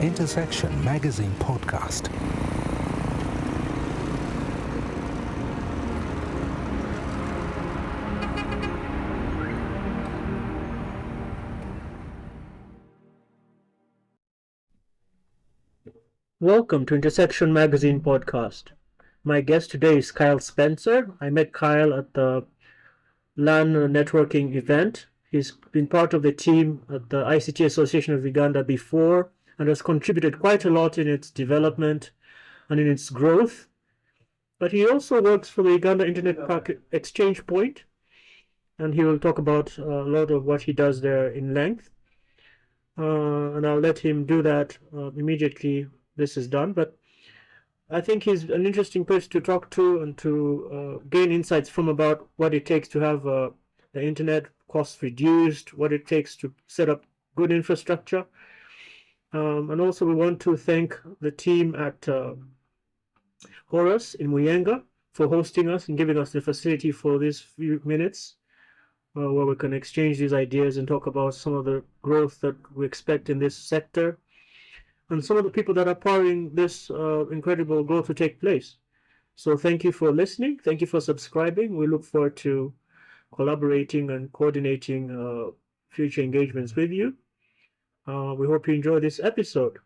Intersection Magazine Podcast. Welcome to Intersection Magazine Podcast. My guest today is Kyle Spencer. I met Kyle at the LAN networking event. He's been part of the team at the ICT Association of Uganda before and has contributed quite a lot in its development and in its growth. But he also works for the Uganda Internet Packet Exchange Point, and he will talk about a lot of what he does there in length. And I'll let him do that immediately this is done. But I think he's an interesting person to talk to and to gain insights from about what it takes to have the internet costs reduced, what it takes to set up good infrastructure. And also we want to thank the team at Horus in Muyenga for hosting us and giving us the facility for these few minutes where we can exchange these ideas and talk about some of the growth that we expect in this sector and some of the people that are powering this incredible growth to take place. So thank you for listening. Thank you for subscribing. We look forward to collaborating and coordinating future engagements with you. We hope you enjoy this episode.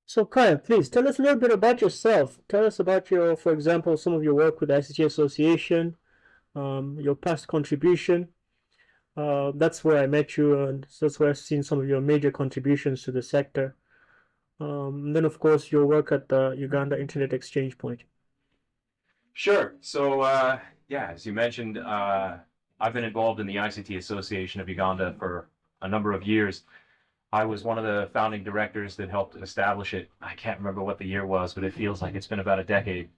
So Kyle, please tell us a little bit about yourself. Tell us about your, for example, some of your work with the ICT Association, your past contribution. That's where I met you, and that's where I've seen some of your major contributions to the sector. Then, of course, your work at the Uganda Internet Exchange Point. Sure. So, as you mentioned, I've been involved in the ICT Association of Uganda for a number of years. I was one of the founding directors that helped establish it. I can't remember what the year was, but it feels like it's been about a decade.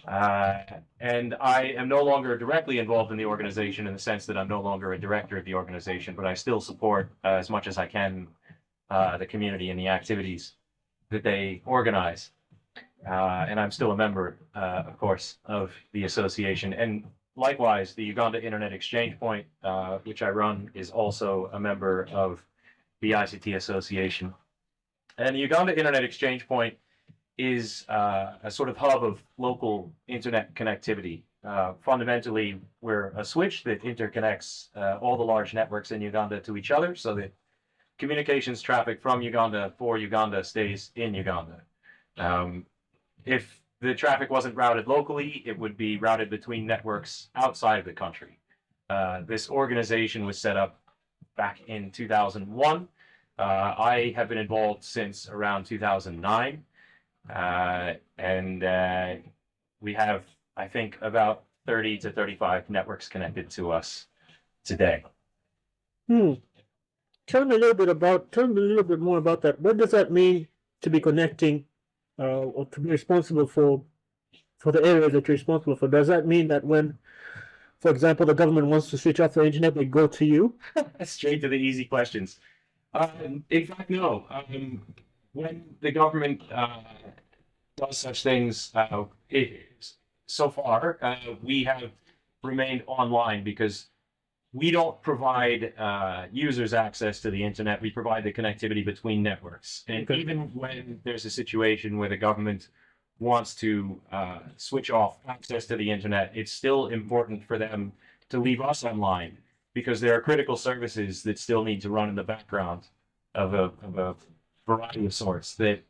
And I am no longer directly involved in the organization in the sense that I'm no longer a director of the organization, but I still support as much as I can the community and the activities that they organize. And I'm still a member, of course, of the association. And likewise, the Uganda Internet Exchange Point, which I run, is also a member of the ICT Association. And the Uganda Internet Exchange Point is a sort of hub of local internet connectivity. Fundamentally, we're a switch that interconnects all the large networks in Uganda to each other so that communications traffic from Uganda for Uganda stays in Uganda. If the traffic wasn't routed locally, it would be routed between networks outside of the country. This organization was set up back in 2001. I have been involved since around 2009. And we have, I think, about 30 to 35 networks connected to us today. Tell me a little bit more about that. What does that mean to be connecting or to be responsible for the area that you're responsible for? Does that mean that when, for example, the government wants to switch off the internet, they go to you? Straight to the easy questions. In fact, no. When the government does such things, so far, we have remained online because we don't provide users access to the internet. We provide the connectivity between networks. And even when there's a situation where the government wants to switch off access to the internet, it's still important for them to leave us online because there are critical services that still need to run in the background of a variety of sorts that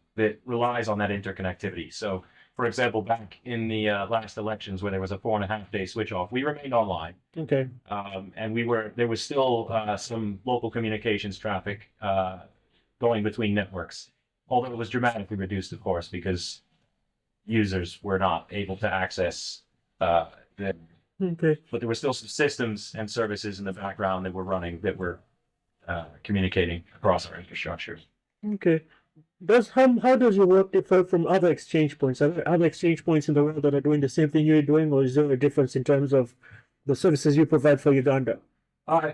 relies on that interconnectivity. So, for example, back in the last elections where there was a 4.5-day switch off, we remained online. Okay. And there was still some local communications traffic going between networks, although it was dramatically reduced, of course, because users were not able to access the. Okay. But there were still some systems and services in the background that were running that were communicating across our infrastructure. Okay. How does your work differ from other exchange points? Are there other exchange points in the world that are doing the same thing you're doing, or is there a difference in terms of the services you provide for Uganda?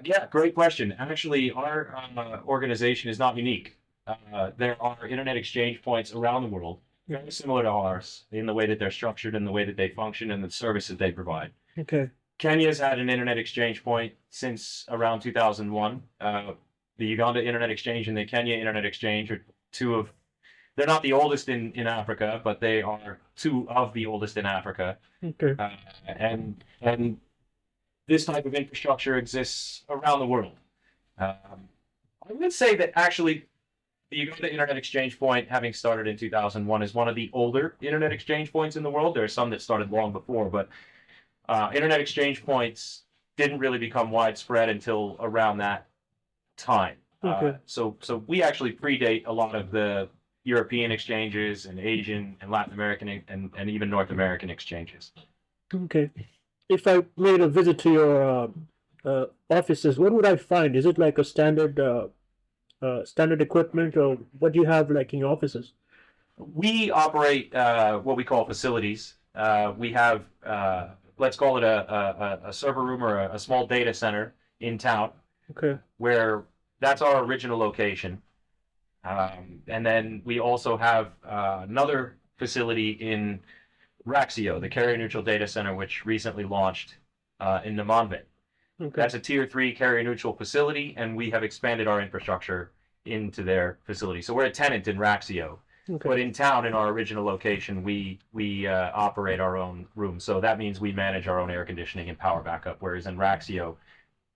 Yeah, great question. Actually, our organization is not unique. There are internet exchange points around the world, very similar to ours in the way that they're structured and the way that they function and the services they provide. Okay. Kenya's had an internet exchange point since around 2001. The Uganda Internet Exchange and the Kenya Internet Exchange are they're not the oldest in Africa, but they are two of the oldest in Africa. Okay. And this type of infrastructure exists around the world. I would say that actually the Uganda Internet Exchange Point, having started in 2001, is one of the older internet exchange points in the world. There are some that started long before, but internet exchange points didn't really become widespread until around that time. Okay. So we actually predate a lot of the European exchanges and Asian and Latin American and even North American exchanges. Okay. If I made a visit to your offices, what would I find? Is it like a standard equipment, or what do you have like in your offices? We operate what we call facilities. We have let's call it a server room or a small data center in town. Okay. Where that's our original location. And then we also have another facility in Raxio, the carrier neutral data center, which recently launched in Namanvit. Okay. That's a tier 3 carrier neutral facility, and we have expanded our infrastructure into their facility. So we're a tenant in Raxio. Okay. But in town, in our original location, we operate our own room. So that means we manage our own air conditioning and power backup, whereas in Raxio,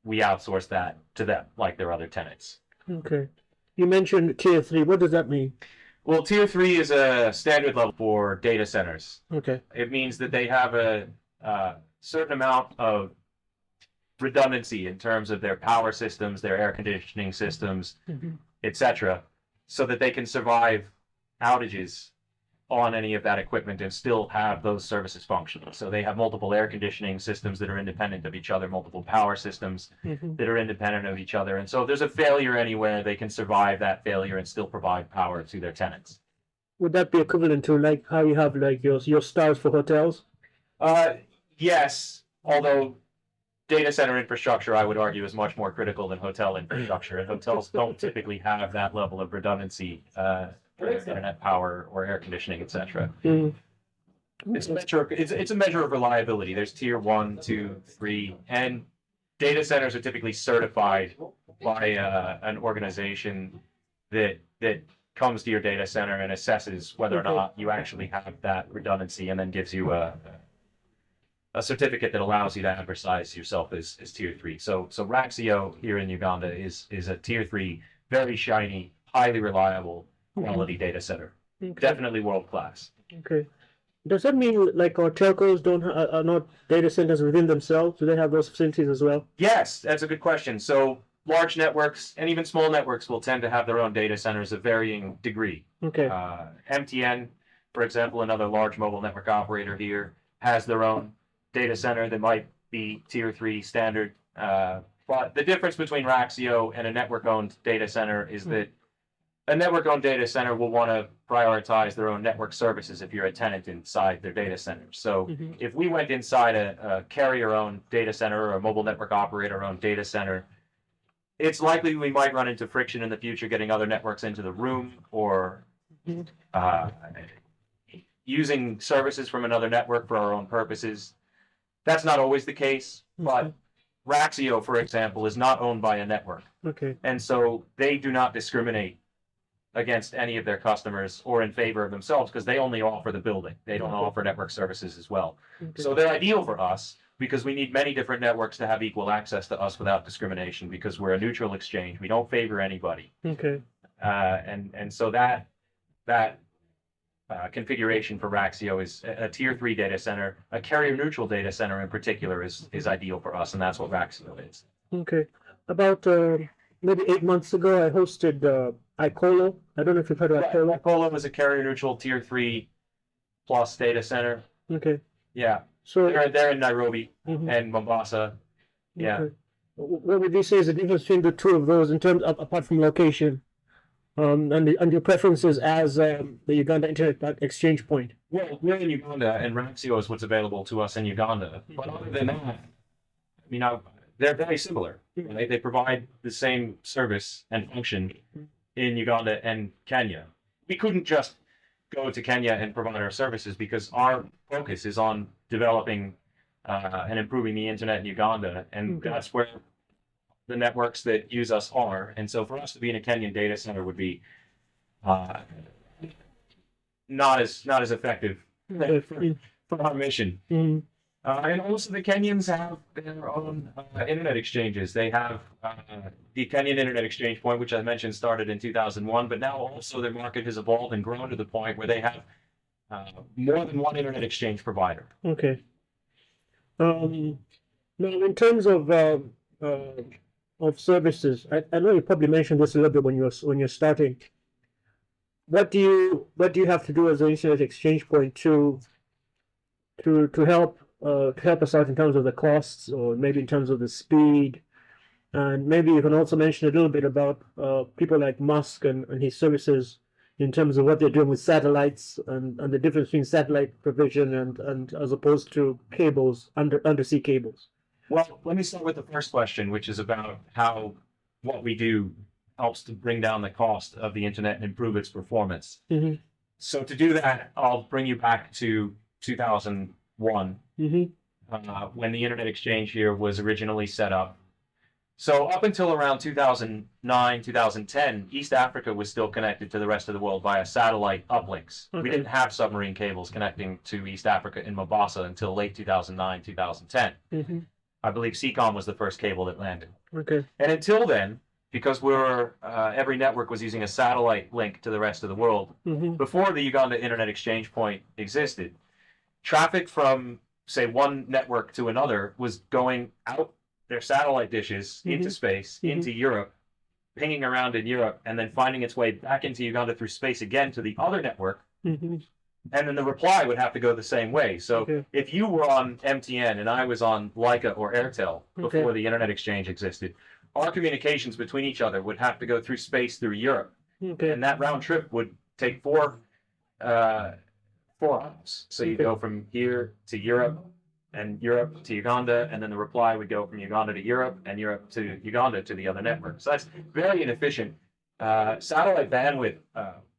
we outsource that to them, like their other tenants. Okay. You mentioned tier 3. What does that mean? Well, tier 3 is a standard level for data centers. Okay. It means that they have a certain amount of redundancy in terms of their power systems, their air conditioning systems, etc., so that they can survive outages on any of that equipment and still have those services functioning. So they have multiple air conditioning systems that are independent of each other, multiple power systems that are independent of each other. And so if there's a failure anywhere, they can survive that failure and still provide power to their tenants. Would that be equivalent to like how you have like your stars for hotels? Yes, although data center infrastructure, I would argue, is much more critical than hotel infrastructure. And hotels don't typically have that level of redundancy for internet power or air conditioning, etc. It's a measure of reliability. There's tier 1, 2, 3, and data centers are typically certified by an organization that comes to your data center and assesses whether or not you actually have that redundancy, and then gives you a certificate that allows you to advertise yourself as tier 3. So Raxio here in Uganda is a tier 3, very shiny, highly reliable, quality data center. Okay. Definitely world class. Okay. Does that mean like our telcos are not data centers within themselves? Do they have those facilities as well? Yes, that's a good question. So large networks and even small networks will tend to have their own data centers of varying degree. Okay. MTN, for example, another large mobile network operator here, has their own data center that might be tier 3 standard. But the difference between Raxio and a network-owned data center is that a network-owned data center will want to prioritize their own network services if you're a tenant inside their data center. So if we went inside a carrier-owned data center or a mobile network operator-owned data center, it's likely we might run into friction in the future getting other networks into the room, or using services from another network for our own purposes. That's not always the case, but Raxio, for example, is not owned by a network. Okay. And so they do not discriminate against any of their customers or in favor of themselves, because they only offer the building. They don't offer network services as well. Okay. So they're ideal for us because we need many different networks to have equal access to us without discrimination, because we're a neutral exchange. We don't favor anybody. Okay. And so that configuration for Raxio is a tier 3 data center. A carrier neutral data center in particular is ideal for us, and that's what Raxio is. Okay. About maybe 8 months ago, I hosted Icolo. I don't know if you've heard of Icolo. Icolo is a carrier neutral tier 3 plus data center. Okay. Yeah. So they're in Nairobi and Mombasa. Yeah. Okay. what would you say is the difference between the two of those in terms of, apart from location, and your preferences as the Uganda Internet Exchange Point? Well, we're in Uganda, and Raxio is what's available to us in Uganda. But other than that, I mean, they're very similar. Right? They provide the same service and function in Uganda and Kenya. We couldn't just go to Kenya and provide our services because our focus is on developing and improving the internet in Uganda, and that's where the networks that use us are. And so, for us to be in a Kenyan data center would be uh, not as effective for our mission. And also, the Kenyans have their own internet exchanges. They have the Kenyan Internet Exchange Point, which I mentioned started in 2001, but now also their market has evolved and grown to the point where they have more than one internet exchange provider. Okay. Now, in terms of services, I know you probably mentioned this a little bit when you're starting. What do you have to do as an internet exchange point to help us out in terms of the costs, or maybe in terms of the speed? And maybe you can also mention a little bit about people like Musk and his services in terms of what they're doing with satellites and the difference between satellite provision and as opposed to cables, undersea cables. Well, let me start with the first question, which is about how what we do helps to bring down the cost of the internet and improve its performance. So to do that, I'll bring you back to 2001, when the internet exchange here was originally set up. So up until around 2009, 2010, East Africa was still connected to the rest of the world via satellite uplinks. We didn't have submarine cables connecting to East Africa in Mombasa until late 2009, 2010. I believe CCOM was the first cable that landed. Okay. And until then, because every network was using a satellite link to the rest of the world, before the Uganda Internet Exchange Point existed, traffic from, say, one network to another was going out their satellite dishes into space, into Europe, pinging around in Europe, and then finding its way back into Uganda through space again to the other network. And then the reply would have to go the same way. So if you were on MTN and I was on Leica or Airtel before the internet exchange existed, our communications between each other would have to go through space through Europe. And that round trip would take 4 hours. So you go from here to Europe, and Europe to Uganda, and then the reply would go from Uganda to Europe, and Europe to Uganda to the other network. So that's very inefficient. Satellite bandwidth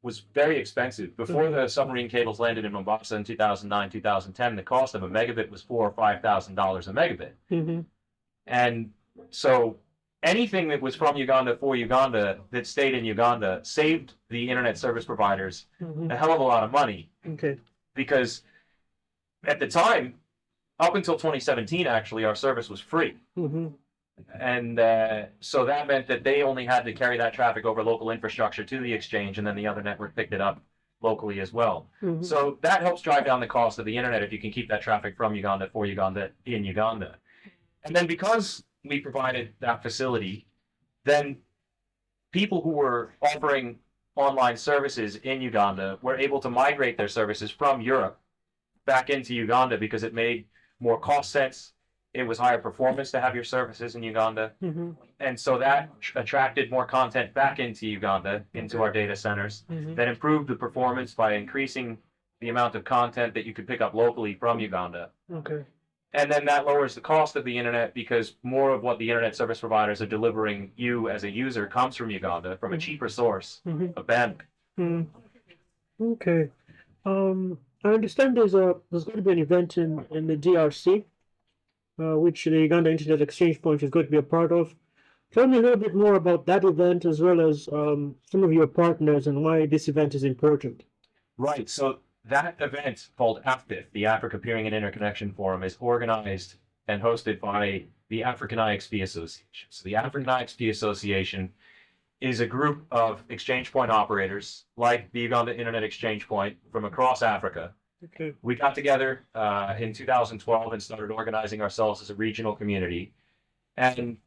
was very expensive. Before the submarine cables landed in Mombasa in 2009, 2010, the cost of a megabit was $4,000 or $5,000 a megabit. And so anything that was from Uganda for Uganda that stayed in Uganda saved the internet service providers a hell of a lot of money. Because at the time, up until 2017, actually, our service was free. And so that meant that they only had to carry that traffic over local infrastructure to the exchange, and then the other network picked it up locally as well. So that helps drive down the cost of the internet if you can keep that traffic from Uganda for Uganda in Uganda. And then because we provided that facility, then people who were offering online services in Uganda were able to migrate their services from Europe back into Uganda because it made more cost sense. It was higher performance to have your services in Uganda. And so that attracted more content back into Uganda, into our data centers, that improved the performance by increasing the amount of content that you could pick up locally from Uganda. And then that lowers the cost of the internet because more of what the internet service providers are delivering you as a user comes from Uganda, from a cheaper source of bandwidth. Okay. I understand there's going to be an event in the DRC, which the Uganda Internet Exchange Point is going to be a part of. Tell me a little bit more about that event, as well as some of your partners and why this event is important. Right. So that event, called AFDIF, the Africa Peering and Interconnection Forum, is organized and hosted by the African IXP Association. So the African IXP Association is a group of exchange point operators like the Uganda Internet Exchange Point from across Africa. We got together in 2012 and started organizing ourselves as a regional community. And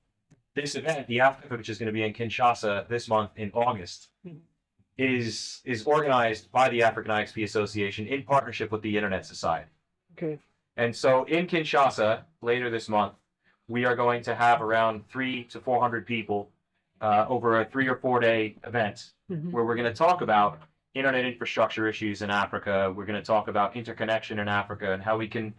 this event, the AFDIF, which is going to be in Kinsasha this month in August, is organized by the African IXP Association in partnership with the Internet Society. And so in Kinsasha, later this month, we are going to have around 300 to 400 people over a 3 or 4 day event where we're going to talk about internet infrastructure issues in Africa. We're going to talk about interconnection in Africa and how we can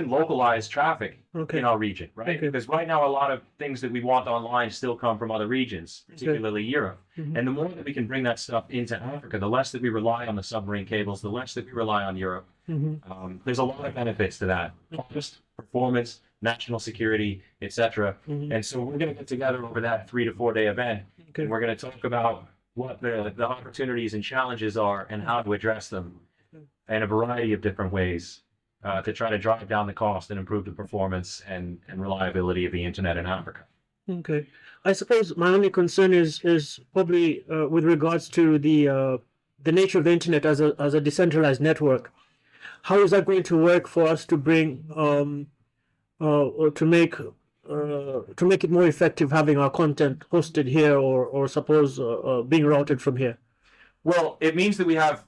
localize traffic in our region, right? Because right now, a lot of things that we want online still come from other regions, particularly Europe. And the more that we can bring that stuff into Africa, the less that we rely on the submarine cables, the less that we rely on Europe. There's a lot of benefits to that. Cost, performance, national security, etc. And so we're going to get together over that 3 to 4 day event, and we're going to talk about what the opportunities and challenges are and how to address them in a variety of different ways to try to drive down the cost and improve the performance and reliability of the internet in Africa. Okay. I suppose my only concern is probably with regards to the nature of the internet as a decentralized network. How is that going to work for us to bring or to make it more effective having our content hosted here or suppose being routed from here? Well, it means that we have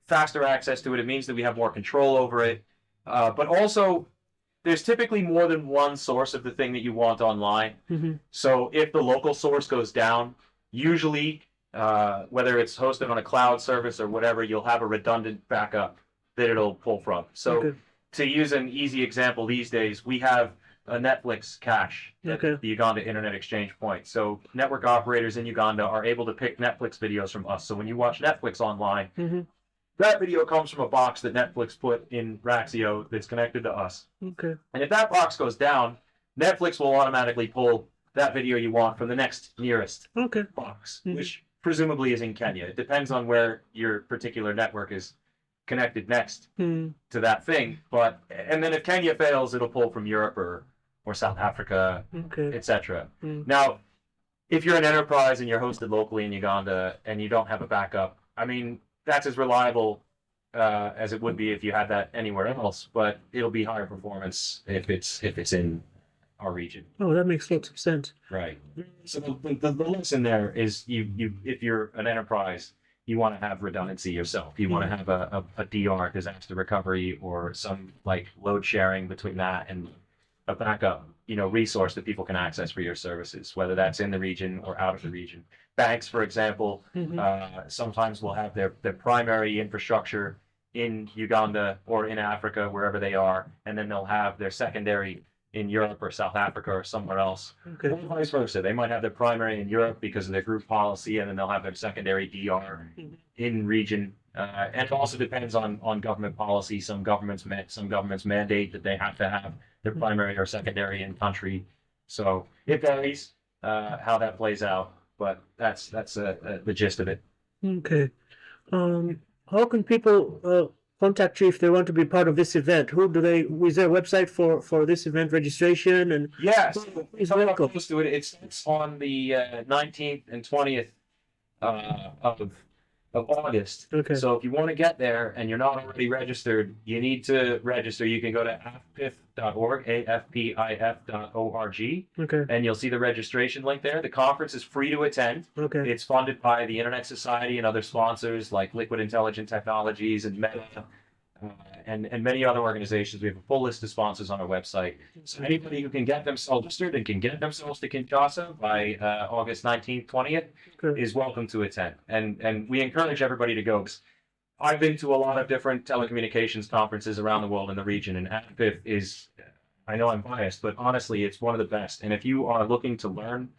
faster access to it. It means that we have more control over it. But also, there's typically more than one source of the thing that you want online. So if the local source goes down, usually, whether it's hosted on a cloud service or whatever, you'll have a redundant backup that it'll pull from. So to use an easy example these days, we have a Netflix cache at the Uganda Internet Exchange Point. So network operators in Uganda are able to pick Netflix videos from us. So when you watch Netflix online, that video comes from a box that Netflix put in Raxio that's connected to us. And if that box goes down, Netflix will automatically pull that video you want from the next nearest box, which presumably is in Kenya. It depends on where your particular network is connected next to that thing. And then if Kenya fails, it'll pull from Europe or South Africa, etc. Now, if you're an enterprise and you're hosted locally in Uganda and you don't have a backup, I mean, that's as reliable as it would be if you had that anywhere else, but it'll be higher performance if it's in our region. Oh, that makes lots of sense. Right. So the lesson there is you if you're an enterprise, you want to have redundancy yourself. You want to have a DR, disaster recovery, or some like load sharing between that and a backup, resource that people can access for your services, whether that's in the region or out of the region. Banks, for example, sometimes will have their primary infrastructure in Uganda or in Africa, wherever they are, and then they'll have their secondary in Europe or South Africa or somewhere else. Or vice versa. They might have their primary in Europe because of their group policy, and then they'll have their secondary DR in region. And it also depends on government policy. Some governments mandate that they have to have their primary or secondary in country. So it varies how that plays out, but that's the gist of it. Okay. How can people contact you if they want to be part of this event? Is there a website for this event registration? And yes, close to it. It's on the 19th and 20th of August. So if you want to get there and you're not already registered, you need to register. You can go to afpif.org, afpif.org, and you'll see the registration link there. The conference is free to attend. It's funded by the Internet Society and other sponsors like Liquid Intelligent Technologies and Meta and many other organizations. We have a full list of sponsors on our website. So anybody who can get themselves registered and can get themselves to Kinsasha by August 19th, 20th is welcome to attend. And we encourage everybody to go. I've been to a lot of different telecommunications conferences around the world in the region, and AFPIF is, I know I'm biased, but honestly, it's one of the best. And if you are looking to learn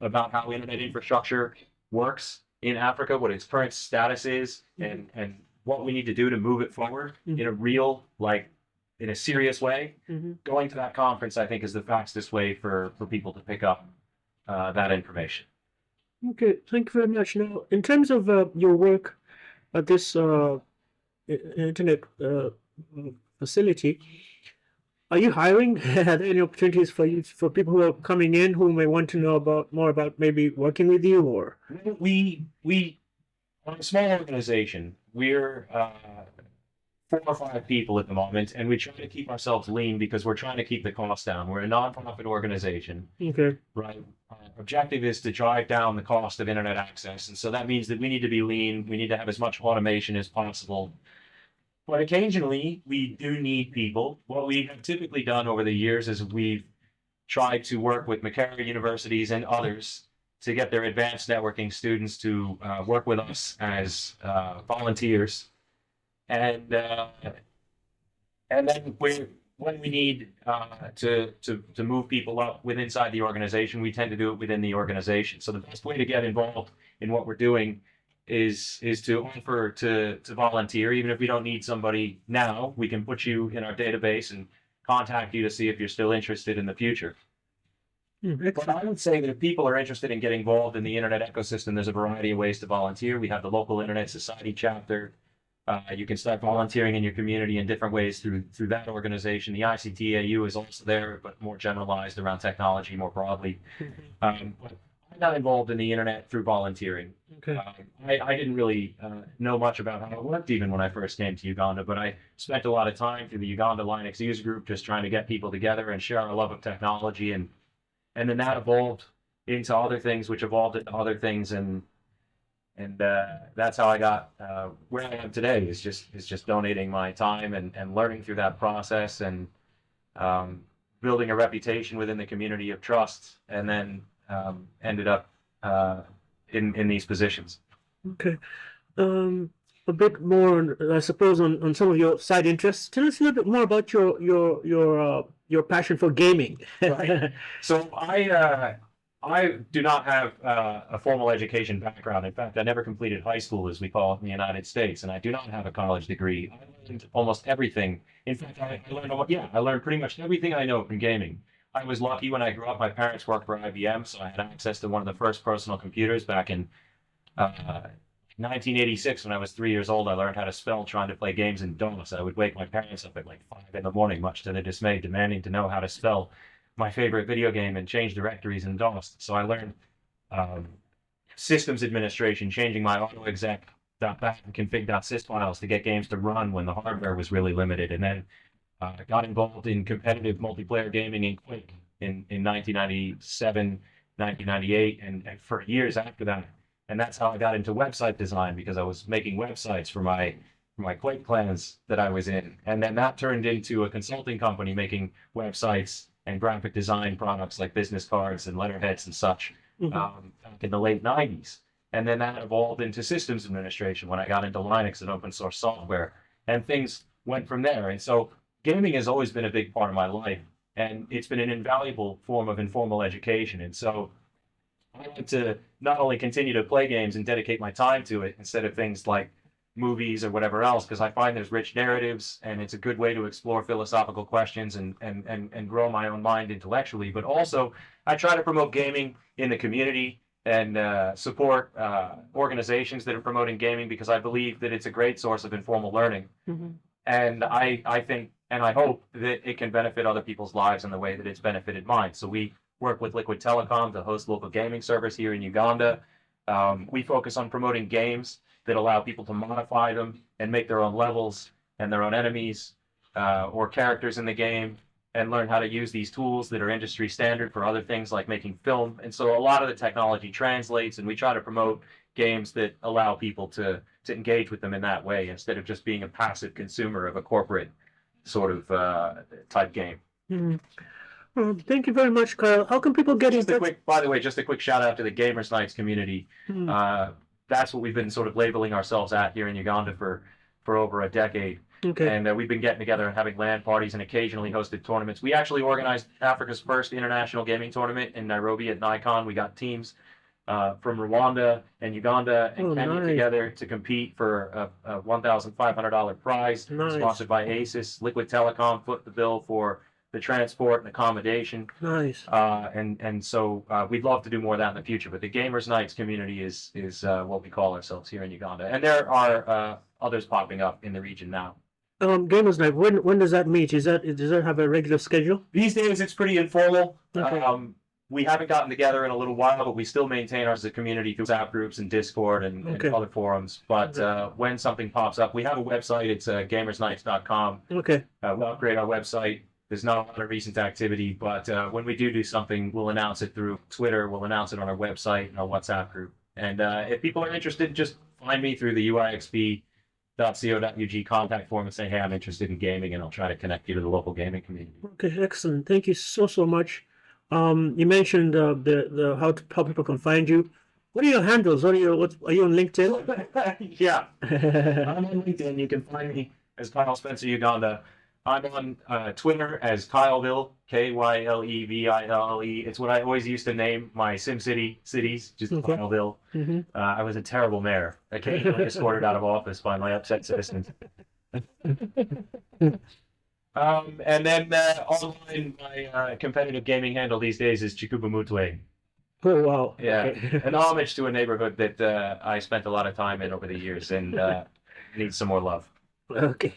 about how internet infrastructure works in Africa, what its current status is, and what we need to do to move it forward in a real, in a serious way, going to that conference, I think, is the fastest way for people to pick up that information. Okay, thank you very much. Now, in terms of your work at this internet facility, are you hiring? Are there any opportunities for people who are coming in who may want to know more about maybe working with you? Or we are a small organization. We're 4 or 5 people at the moment, and we try to keep ourselves lean because we're trying to keep the costs down. We're a nonprofit organization. Right. Our objective is to drive down the cost of internet access, and so that means that we need to be lean. We need to have as much automation as possible. But occasionally we do need people. What we have typically done over the years is we've tried to work with McCarry universities and others to get their advanced networking students to work with us as volunteers. And then when we need to move people up with inside the organization, we tend to do it within the organization. So the best way to get involved in what we're doing is to offer to volunteer. Even if we don't need somebody now, we can put you in our database and contact you to see if you're still interested in the future. But I would say that if people are interested in getting involved in the internet ecosystem, there's a variety of ways to volunteer. We have the local Internet Society chapter. You can start volunteering in your community in different ways through that organization. The ICTAU is also there, but more generalized around technology more broadly. But I got involved in the internet through volunteering. Okay. I didn't really know much about how it worked even when I first came to Uganda, but I spent a lot of time through the Uganda Linux user group just trying to get people together and share our love of technology, and then that evolved into other things, which evolved into other things, and that's how I got where I am today. Is just donating my time and learning through that process, and building a reputation within the community of trust, and then ended up in these positions. Okay. A bit more, I suppose, on some of your side interests. Tell us a little bit more about your passion for gaming. Right. So I do not have a formal education background. In fact, I never completed high school, as we call it in the United States, and I do not have a college degree. I learned almost everything. In fact, I learned pretty much everything I know from gaming. I was lucky when I grew up. My parents worked for IBM, so I had access to one of the first personal computers back in 1986. When I was 3 years old, I learned how to spell trying to play games in DOS. I would wake my parents up at like 5 in the morning, much to their dismay, demanding to know how to spell my favorite video game and change directories in DOS. So I learned systems administration, changing my autoexec.bat and config.sys files to get games to run when the hardware was really limited. And then I got involved in competitive multiplayer gaming in Quake in 1997, 1998, and for years after that. And that's how I got into website design, because I was making websites for my Quake clans that I was in. And then that turned into a consulting company making websites and graphic design products like business cards and letterheads and such back in the late 90s. And then that evolved into systems administration when I got into Linux and open source software. And things went from there. And so gaming has always been a big part of my life. And it's been an invaluable form of informal education. And so I like to not only continue to play games and dedicate my time to it instead of things like movies or whatever else, because I find there's rich narratives and it's a good way to explore philosophical questions and grow my own mind intellectually. But also, I try to promote gaming in the community and support organizations that are promoting gaming, because I believe that it's a great source of informal learning. And I think and I hope that it can benefit other people's lives in the way that it's benefited mine. So we work with Liquid Telecom to host local gaming service here in Uganda. We focus on promoting games that allow people to modify them and make their own levels and their own enemies or characters in the game, and learn how to use these tools that are industry standard for other things like making film. And so a lot of the technology translates, and we try to promote games that allow people to engage with them in that way, instead of just being a passive consumer of a corporate sort of type game. Mm-hmm. Well, thank you very much, Kyle. How can people get in touch? By the way, just a quick shout out to the Gamers Nights community. Mm-hmm. That's what we've been sort of labeling ourselves at here in Uganda for over a decade. Okay. And we've been getting together and having LAN parties and occasionally hosted tournaments. We actually organized Africa's first international gaming tournament in Nairobi at Nikon. We got teams from Rwanda and Uganda and Kenya together to compete for a $1,500 prize, sponsored by ASUS. Liquid Telecom foot the bill for the transport and accommodation. Nice. And so we'd love to do more of that in the future. But the Gamers Nights community is what we call ourselves here in Uganda. And there are others popping up in the region now. Gamers Night, when does that meet? Does that have a regular schedule? These days it's pretty informal. Okay. We haven't gotten together in a little while, but we still maintain ours as a community through WhatsApp groups and Discord and other forums. But when something pops up, we have a website. It's gamersnights.com. Okay. We'll upgrade our website. There's not a lot of recent activity, but when we do something, we'll announce it through Twitter. We'll announce it on our website and our WhatsApp group. And if people are interested, just find me through the UIXP .co.ug contact form and say, hey, I'm interested in gaming, and I'll try to connect you to the local gaming community. Okay, excellent. Thank you so much. You mentioned the how people can find you. What are your handles? Are you on LinkedIn? Yeah, I'm on LinkedIn. You can find me as Kyle Spencer Uganda. I'm on Twitter as Kyleville, Kyleville. It's what I always used to name my SimCity cities, just Okay. Kyleville. I was a terrible mayor, occasionally escorted out of office by my upset citizens. And then online, my competitive gaming handle these days is Chikuba Mutwe. Oh wow! Yeah, Okay. an homage to a neighborhood that I spent a lot of time in over the years and needs some more love. Okay.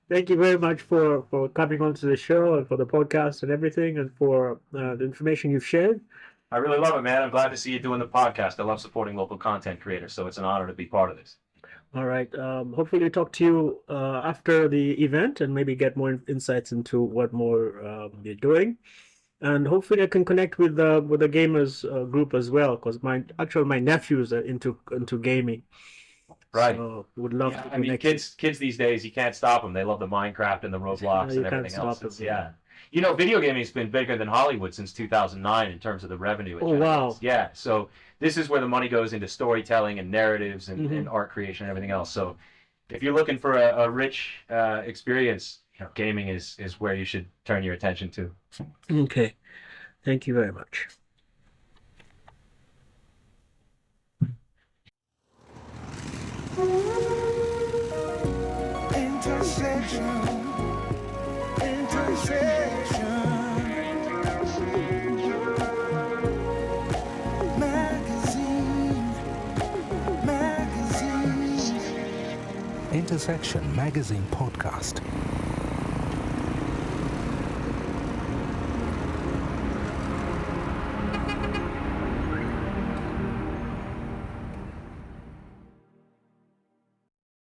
Thank you very much for coming onto the show and for the podcast and everything, and for the information you've shared. I really love it, man. I'm glad to see you doing the podcast. I love supporting local content creators, so it's an honor to be part of this. All right. Hopefully, talk to you after the event and maybe get more insights into what more you're doing. And hopefully, I can connect with the gamers group as well, because my nephews are into gaming. Right. So would love Yeah, to I mean, connect. kids these days, you can't stop them. They love the Minecraft and the Roblox you and can't everything else. stop them. Yeah. You know, video gaming's been bigger than Hollywood since 2009 in terms of the revenue. Oh, wow. Yeah. So this is where the money goes into storytelling and narratives and, Mhm. and art creation and everything else. So if you're looking for a rich experience, gaming is where you should turn your attention to. Okay. Thank you very much. Intersection Magazine Podcast.